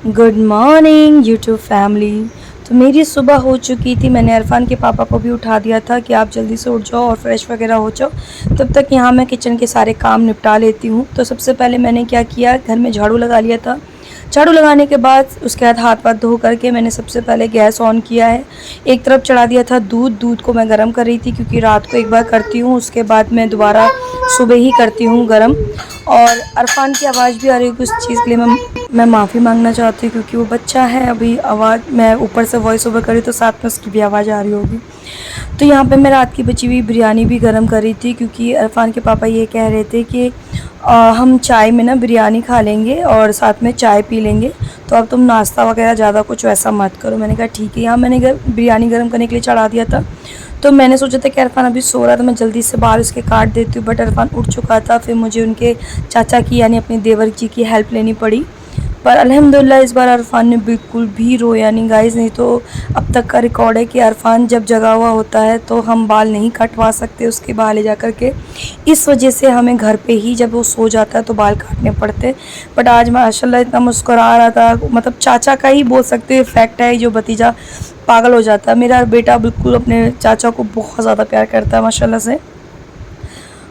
Good morning YouTube family. तो मेरी सुबह हो चुकी थी। मैंने इरफान के पापा को भी उठा दिया था कि आप जल्दी से उठ जाओ और फ्रेश वगैरह हो जाओ। तब तक यहाँ मैं किचन के सारे काम निपटा लेती हूँ। तो सबसे पहले मैंने क्या किया, घर में झाड़ू लगा लिया था। झाड़ू लगाने के बाद उसके बाद हाथ पाथ धो करके मैंने सबसे पहले गैस ऑन किया है। एक तरफ चढ़ा दिया था दूध को मैं गर्म कर रही थी, क्योंकि रात को एक बार करती हूँ, उसके बाद मैं दोबारा सुबह ही करती हूँ गर्म। और इरफान की आवाज़ भी आ रही होगी, उस चीज़ के लिए मैं माफ़ी मांगना चाहती हूँ, क्योंकि वो बच्चा है अभी। आवाज़ मैं ऊपर से वॉइस ओवर करी तो साथ में उसकी भी आवाज़ आ रही होगी। तो यहाँ पे मैं रात की बची हुई बिरयानी भी गर्म कर रही थी, क्योंकि इरफान के पापा ये कह रहे थे कि हम चाय में ना बिरयानी खा लेंगे और साथ में चाय पी लेंगे, तो अब तुम नाश्ता वगैरह ज़्यादा कुछ वैसा मत करो। मैंने कहा ठीक है। यहाँ मैंने बिरयानी गर्म करने के लिए चढ़ा दिया था। तो मैंने सोचा था कि इरफान अभी सो रहा था, मैं जल्दी से बाल उसके काट देती हूँ, बट इरफान उठ चुका था। फिर मुझे उनके चाचा की यानी अपने देवर जी की हेल्प लेनी पड़ी। पर अल्हम्दुलिल्लाह इस बार इरफान ने बिल्कुल भी रोया नहीं गाइस। नहीं तो अब तक का रिकॉर्ड है कि इरफान जब जगा हुआ होता है तो हम बाल नहीं कटवा सकते उसके बाल ले जा कर के। इस वजह से हमें घर पे ही जब वो सो जाता है तो बाल काटने पड़ते। बट आज माशाल्लाह इतना मुस्कुरा रहा था, मतलब चाचा का ही बोल सकते हो इफेक्ट है, जो भतीजा पागल हो जाता है। मेरा बेटा बिल्कुल अपने चाचा को बहुत ज़्यादा प्यार करता है माशाल्लाह से।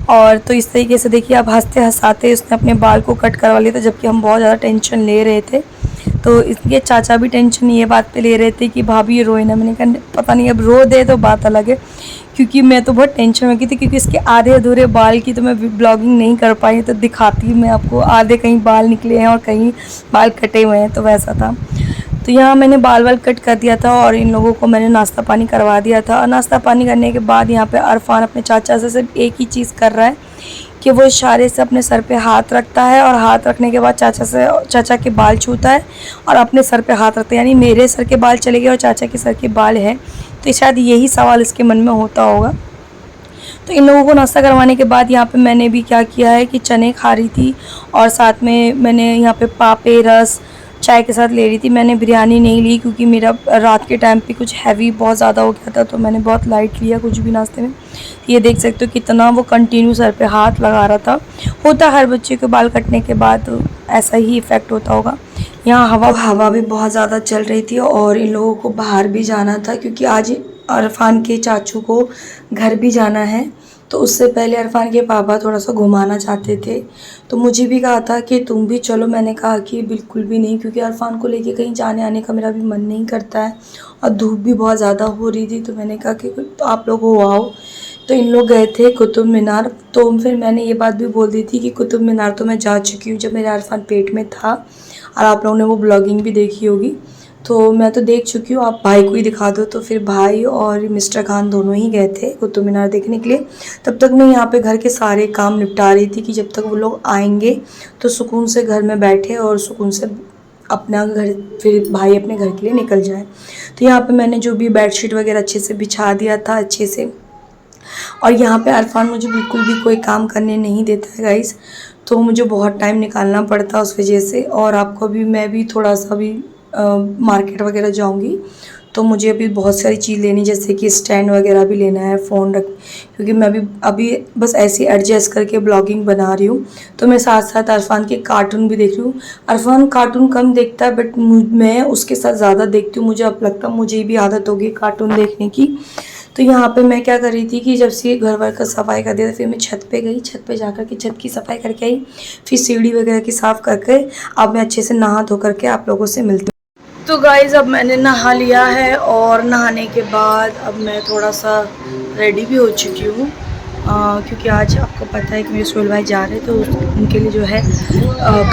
और तो इस तरीके से देखिए, आप हंसते हंसाते उसने अपने बाल को कट करवा लिया था, जबकि हम बहुत ज़्यादा टेंशन ले रहे थे। तो इसके चाचा भी टेंशन ये बात पे ले रहे थे कि भाभी रोए ना। मैंने कहा पता नहीं, अब रो दे तो बात अलग है, क्योंकि मैं तो बहुत टेंशन में की थी, क्योंकि इसके आधे अधूरे बाल की तो मैं ब्लॉगिंग नहीं कर पाई। तो दिखाती मैं आपको, आधे कहीं बाल निकले हैं और कहीं बाल कटे हुए हैं, तो वैसा था। तो यहाँ मैंने बाल वाल कट कर दिया था और इन लोगों को मैंने नाश्ता पानी करवा दिया था। और नाश्ता पानी करने के बाद यहाँ पे इरफान अपने चाचा से सिर्फ एक ही चीज़ कर रहा है कि वो इशारे से अपने सर पे हाथ रखता है, और हाथ रखने के बाद चाचा के बाल छूता है और अपने सर पे हाथ रखता है, यानी मेरे सर के बाल चले गए और चाचा के सर के बाल है। तो शायद यही सवाल इसके मन में होता होगा। तो इन लोगों को नाश्ता करवाने के बाद यहाँ पे मैंने भी क्या किया है कि चने खा रही थी, और साथ में मैंने यहाँ पे पापे रस चाय के साथ ले रही थी। मैंने बिरयानी नहीं ली, क्योंकि मेरा रात के टाइम पे कुछ हैवी बहुत ज़्यादा हो गया था, तो मैंने बहुत लाइट लिया कुछ भी नाश्ते में। ये देख सकते हो कितना वो कंटिन्यू सर पे हाथ लगा रहा था। होता हर बच्चे के बाल कटने के बाद ऐसा ही इफ़ेक्ट होता होगा। यहाँ हवा भी बहुत ज़्यादा चल रही थी, और इन लोगों को बाहर भी जाना था, क्योंकि आज इरफान के चाचू को घर भी जाना है। तो उससे पहले इरफान के पापा थोड़ा सा घुमाना चाहते थे, तो मुझे भी कहा था कि तुम भी चलो। मैंने कहा कि बिल्कुल भी नहीं, क्योंकि इरफान को लेके कहीं जाने आने का मेरा भी मन नहीं करता है, और धूप भी बहुत ज़्यादा हो रही थी। तो मैंने कहा कि तो आप लोग हो आओ। तो इन लोग गए थे कुतुब मीनार। तो फिर मैंने ये बात भी बोल दी थी कि कुतुब मीनार तो मैं जा चुकी हूँ जब मेरा इरफान पेट में था, और आप लोगों ने वो ब्लॉगिंग भी देखी होगी। तो मैं तो देख चुकी हूँ, आप भाई को ही दिखा दो। तो फिर भाई और मिस्टर खान दोनों ही गए थे कुतुब मीनार देखने के लिए। तब तक मैं यहाँ पे घर के सारे काम निपटा रही थी, कि जब तक वो लोग आएंगे तो सुकून से घर में बैठे और सुकून से अपना घर, फिर भाई अपने घर के लिए निकल जाए। तो यहाँ पे मैंने जो भी बेडशीट वगैरह अच्छे से बिछा दिया था अच्छे से। और यहाँ पे इरफान मुझे बिल्कुल भी कोई काम करने नहीं देता है गाइस, तो मुझे बहुत टाइम निकालना पड़ता है उस वजह से। और आपको भी, मैं भी थोड़ा सा भी मार्केट वगैरह जाऊंगी, तो मुझे अभी बहुत सारी चीज़ लेनी, जैसे कि स्टैंड वगैरह भी लेना है फ़ोन रख, क्योंकि मैं अभी बस ऐसे एडजस्ट करके ब्लॉगिंग बना रही हूँ। तो मैं साथ साथ इरफान के कार्टून भी देख रही हूँ। इरफान कार्टून कम देखता है, बट मैं उसके साथ ज़्यादा देखती हूँ। मुझे अब लगता है मुझे भी आदत होगी कार्टून देखने की। तो यहाँ पे मैं क्या कर रही थी कि जब से घर वर का सफाई कर दिया, फिर मैं छत पे गई। छत पे जाकर के छत की सफाई करके आई, फिर सीढ़ी वगैरह की साफ़ करके अब मैं अच्छे से नहा धो करके आप लोगों से मिलती हूँ। तो गाइज़ अब मैंने नहा लिया है, और नहाने के बाद अब मैं थोड़ा सा रेडी भी हो चुकी हूँ, क्योंकि आज आपको पता है कि मेरे सोहेल भाई जा रहे हैं, तो उनके लिए जो है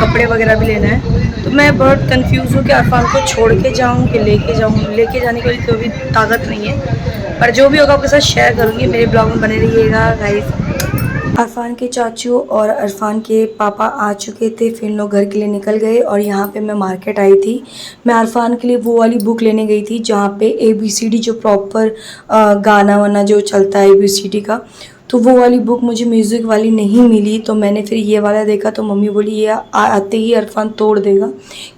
कपड़े वगैरह भी लेना है। तो मैं बहुत कंफ्यूज हूँ कि इरफान को छोड़ के जाऊँ कि लेके जाऊँ। लेके जाने के लिए कोई ताकत नहीं है, पर जो भी होगा आपके साथ शेयर करूँगी। मेरे ब्लॉग में बने रहिएगा गाइस। इरफान के चाचू और इरफान के पापा आ चुके थे, फिर लोग घर के लिए निकल गए, और यहाँ पे मैं मार्केट आई थी। मैं इरफान के लिए वो वाली बुक लेने गई थी जहाँ पे ABCD जो प्रॉपर गाना वाना जो चलता है ABCD का, तो वो वाली बुक मुझे म्यूज़िक वाली नहीं मिली। तो मैंने फिर ये वाला देखा, तो मम्मी बोली ये आते ही इरफान तोड़ देगा,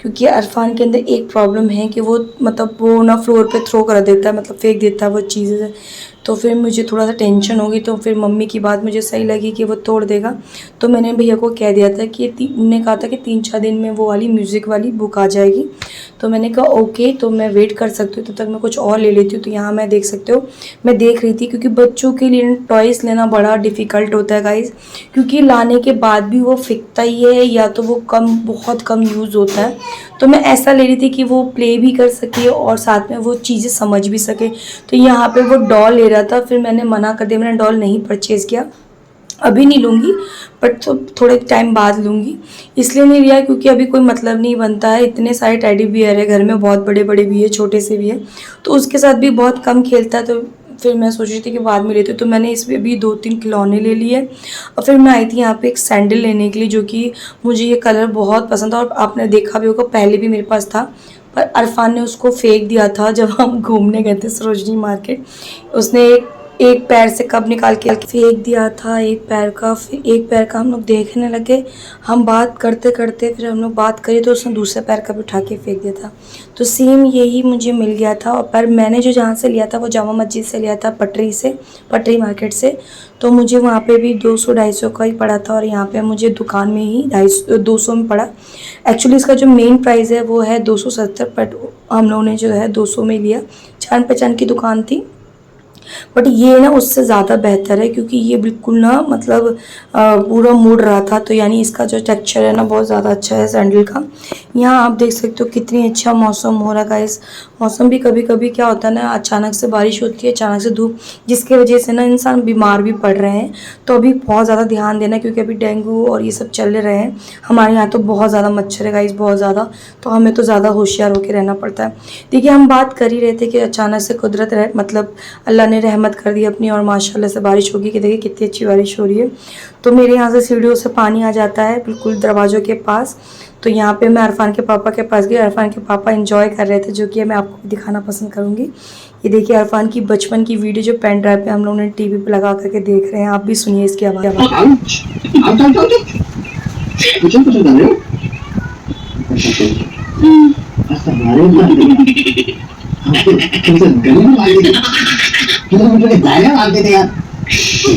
क्योंकि इरफान के अंदर एक प्रॉब्लम है कि वो मतलब वो ना फ्लोर पे थ्रो कर देता है, मतलब फेंक देता है वो चीज़ें। तो फिर मुझे थोड़ा सा टेंशन होगी, तो फिर मम्मी की बात मुझे सही लगी कि वो तोड़ देगा। तो मैंने भैया को कह दिया था कि उन्होंने कहा था कि 3-4 दिन में वो वाली म्यूज़िक वाली बुक आ जाएगी। तो मैंने कहा ओके, तो मैं वेट कर सकती हूँ, तब तक मैं कुछ और ले लेती हूँ। तो यहाँ मैं देख सकते हो, मैं देख रही थी, क्योंकि बच्चों के लिए टॉयज़ लेना बड़ा डिफ़िकल्ट होता है गाइज़, क्योंकि लाने के बाद भी वो फिकता ही है, या तो वो बहुत कम यूज़ होता है। तो मैं ऐसा ले रही थी कि वो प्ले भी कर सके और साथ में वो चीज़ें समझ भी सके। तो यहाँ पे वो डॉल ले रहा था, फिर मैंने मना कर दिया, मैंने डॉल नहीं परचेज़ किया, अभी नहीं लूँगी, बट तो थोड़े टाइम बाद लूँगी। इसलिए नहीं लिया क्योंकि अभी कोई मतलब नहीं बनता है, इतने सारे टेडी बियर है घर में, बहुत बड़े बड़े भी है, छोटे से भी है, तो उसके साथ भी बहुत कम खेलता है। तो फिर मैं सोच रही थी कि बाद में लेती हूँ, तो मैंने इसमें भी 2-3 खिलौने ले लिए। और फिर मैं आई थी यहाँ पे एक सैंडल लेने के लिए, जो कि मुझे ये कलर बहुत पसंद था, और आपने देखा भी होगा पहले भी मेरे पास था, पर अरफान ने उसको फेंक दिया था जब हम घूमने गए थे सरोजनी मार्केट। उसने एक पैर से कप निकाल के फेंक दिया था, एक पैर का, फिर एक पैर का हम लोग देखने लगे, हम बात करते करते फिर हम लोग बात करी तो उसने दूसरे पैर का भी उठा के फेंक दिया था। तो सेम यही मुझे मिल गया था, और पर मैंने जो जहाँ से लिया था वो जामा मस्जिद से लिया था, पटरी मार्केट से। तो मुझे वहाँ पे भी 200-250 का ही पड़ा था, और यहाँ पे मुझे दुकान में ही 250 में पड़ा। एक्चुअली इसका जो मेन प्राइस है वो है 270, बट हम लोगों ने जो है 200 में लिया, जान पहचान की दुकान थी। बट ये ना उससे ज़्यादा बेहतर है, क्योंकि ये बिल्कुल ना मतलब पूरा मुड़ रहा था, तो यानी इसका जो टेक्सचर है ना बहुत ज़्यादा अच्छा है सैंडल का। यहाँ आप देख सकते हो कितनी अच्छा मौसम हो रहा है गाइस। मौसम भी कभी कभी क्या होता है ना, अचानक से बारिश होती है, अचानक से धूप, जिसकी वजह से ना इंसान बीमार भी पड़ रहे हैं। तो अभी बहुत ज़्यादा ध्यान देना, क्योंकि अभी डेंगू और ये सब चल रहे हैं। हमारे यहाँ तो बहुत ज़्यादा मच्छर है गाइस, बहुत ज़्यादा, तो हमें तो ज़्यादा होशियार होकर रहना पड़ता है। देखिए हम बात कर ही रहे थे कि अचानक से कुदरत मतलब अल्लाह ने रहमत कर दी अपनी, और माशाल्लाह से बारिश होगी, कि देखिए कितनी अच्छी बारिश हो रही है। तो मेरे यहाँ से सीढ़ियों से पानी आ जाता है बिल्कुल दरवाज़ों के पास। तो यहाँ पे मैं अरफान के पापा के पास गई, अरफान के पापा एंजॉय कर रहे थे, जो कि मैं आपको दिखाना पसंद करूँगी। ये देखिए अरफान की बचपन की वीडियो जो पेन ड्राइव पे हम लोगों ने टीवी पे लगा करके देख रहे हैं, आप भी सुनिए इसकी आवाज़।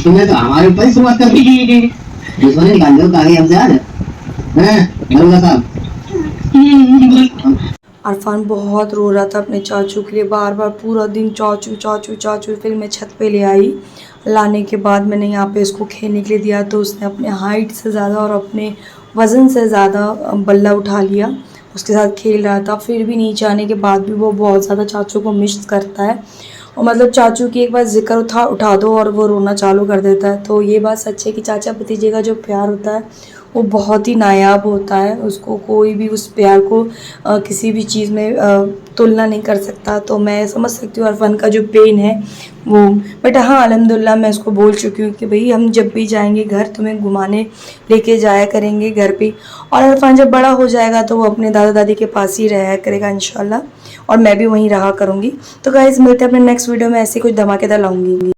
तुमने तो हमारे ऊपर ही शुरुआत कर दी, दुश्मनी निकाल दो ताकि हमसे आज हैं साहब। अरफान बहुत रो रहा था अपने चाचू के लिए, बार बार पूरा दिन चाचू चाचू चाचू। फिर मैं छत पे ले आई, लाने के बाद मैंने यहाँ पे इसको खेलने के लिए दिया, तो उसने अपने हाइट से ज़्यादा और अपने वज़न से ज़्यादा बल्ला उठा लिया, उसके साथ खेल रहा था। फिर भी नीचे आने के बाद भी वो बहुत ज़्यादा चाचू को मिस करता है, और मतलब चाचू की एक बार जिक्र उठा दो और वो रोना चालू कर देता है। तो ये बात सच है कि चाचा भतीजे का जो प्यार होता है वो बहुत ही नायाब होता है, उसको कोई भी उस प्यार को किसी भी चीज़ में तुलना नहीं कर सकता। तो मैं समझ सकती हूँ अरफान का जो पेन है वो, बट हाँ अल्हम्दुलिल्लाह मैं उसको बोल चुकी हूँ कि भाई हम जब भी जाएंगे घर तुम्हें घुमाने लेके जाया करेंगे घर पे। और अरफान जब बड़ा हो जाएगा तो वो अपने दादा दादी के पास ही रहा करेगा इंशाल्लाह, और मैं भी वहीं रहा करूँगी। तो गाइज़ मिलते हैं अपने नेक्स्ट वीडियो में, ऐसी कुछ धमाकेदार लाऊंगी।